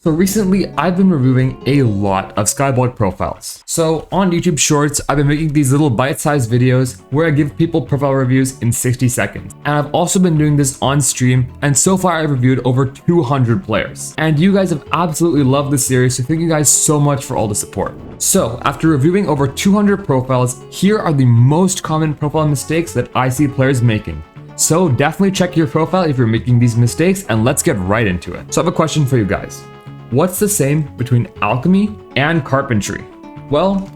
So recently, I've been reviewing a lot of Skyblock profiles. So on YouTube Shorts, I've been making these little bite-sized videos where I give people profile reviews in 60 seconds. And I've also been doing this on stream, and so far I've reviewed over 200 players. And you guys have absolutely loved this series, so thank you guys so much for all the support. So after reviewing over 200 profiles, here are the most common profile mistakes that I see players making. So definitely check your profile if you're making these mistakes, and let's get right into it. So I have a question for you guys. What's the same between alchemy and carpentry? Well,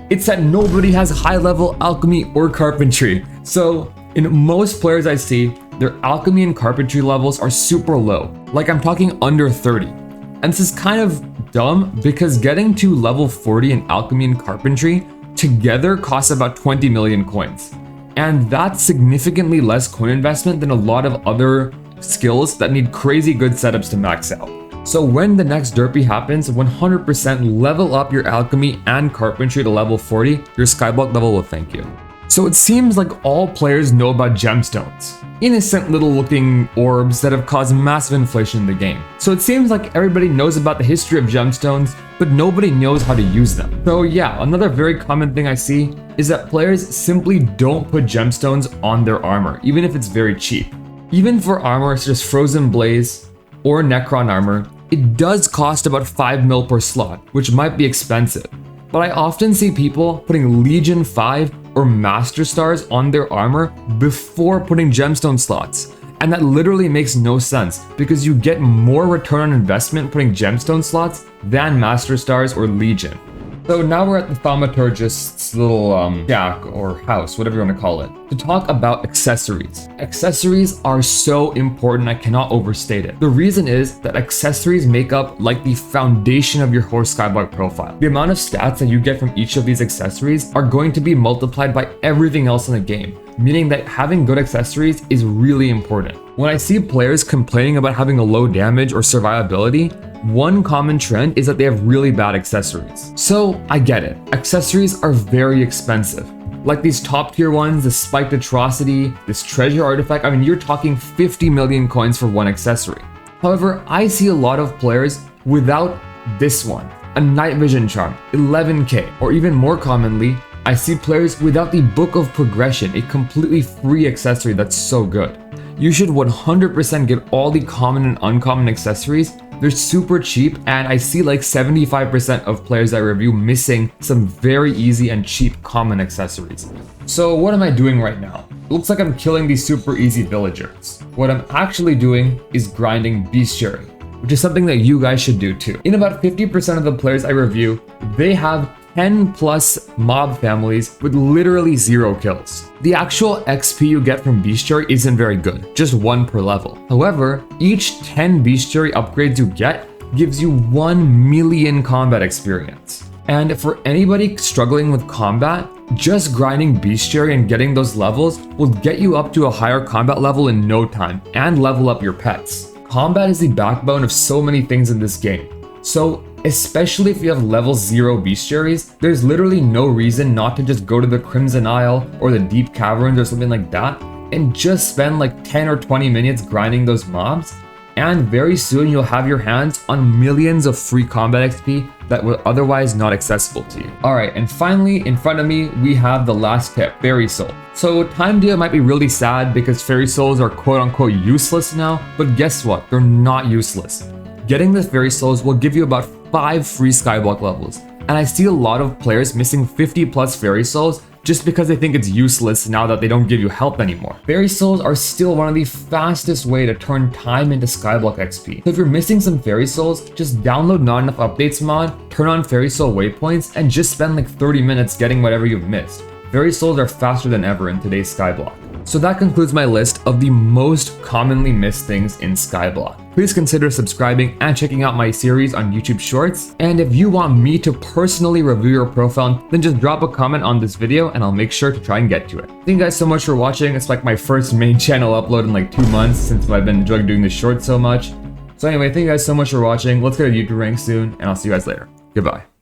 it's that nobody has high-level alchemy or carpentry. So in most players I see, their alchemy and carpentry levels are super low. Like I'm talking under 30. And this is kind of dumb because getting to level 40 in alchemy and carpentry together costs about 20 million coins. And that's significantly less coin investment than a lot of other skills that need crazy good setups to max out. So when the next derpy happens, 100% level up your alchemy and carpentry to level 40, your Skyblock level will thank you. So it seems like all players know about gemstones, innocent little looking orbs that have caused massive inflation in the game. So it seems like everybody knows about the history of gemstones, but nobody knows how to use them. So yeah, another very common thing I see is that players simply don't put gemstones on their armor, even if it's very cheap. Even for armor such as Frozen Blaze or Necron armor, it does cost about 5 mil per slot, which might be expensive. But I often see people putting Legion 5 or Master Stars on their armor before putting gemstone slots. And that literally makes no sense because you get more return on investment putting gemstone slots than Master Stars or Legion. So now we're at the thaumaturgist's little shack or house, whatever you want to call it, to talk about accessories. Accessories are so important, I cannot overstate it. The reason is that accessories make up like the foundation of your whole Skyblock profile. The amount of stats that you get from each of these accessories are going to be multiplied by everything else in the game, meaning that having good accessories is really important. When I see players complaining about having a low damage or survivability, one common trend is that they have really bad accessories. So I get it, accessories are very expensive. Like these top tier ones, the Spiked Atrocity, this treasure artifact, I mean, you're talking 50 million coins for one accessory. However, I see a lot of players without this one, a night vision charm, 11k, or even more commonly, I see players without the Book of Progression, a completely free accessory that's so good. You should 100% get all the common and uncommon accessories. They're super cheap, and I see like 75% of players I review missing some very easy and cheap common accessories. So what am I doing right now? It looks like I'm killing these super easy villagers. What I'm actually doing is grinding bestiary, which is something that you guys should do too. In about 50% of the players I review, they have 10 plus mob families with literally 0 kills. The actual XP you get from bestiary isn't very good, just 1 per level. However, each 10 bestiary upgrades you get gives you 1 million combat experience. And for anybody struggling with combat, just grinding bestiary and getting those levels will get you up to a higher combat level in no time and level up your pets. Combat is the backbone of so many things in this game. So especially if you have level 0 bestiaries, there's literally no reason not to just go to the Crimson Isle or the Deep Caverns or something like that and just spend like 10 or 20 minutes grinding those mobs, and very soon you'll have your hands on millions of free combat XP that were otherwise not accessible to you. Alright, and finally in front of me we have the last tip, Fairy Soul. So Time Deal might be really sad because Fairy Souls are quote unquote useless now, but guess what? They're not useless. Getting the Fairy Souls will give you about 5 free Skyblock levels, and I see a lot of players missing 50 plus Fairy Souls just because they think it's useless now that they don't give you health anymore. Fairy Souls are still one of the fastest way to turn time into Skyblock XP. So if you're missing some Fairy Souls, just download Not Enough Updates mod, turn on Fairy Soul waypoints, and just spend like 30 minutes getting whatever you've missed. Fairy Souls are faster than ever in today's Skyblock. So that concludes my list of the most commonly missed things in Skyblock. Please consider subscribing and checking out my series on YouTube Shorts. And if you want me to personally review your profile, then just drop a comment on this video and I'll make sure to try and get to it. Thank you guys so much for watching. It's like my first main channel upload in like 2 months since I've been enjoying doing this short so much. So anyway, thank you guys so much for watching. Let's get a YouTube rank soon, and I'll see you guys later. Goodbye.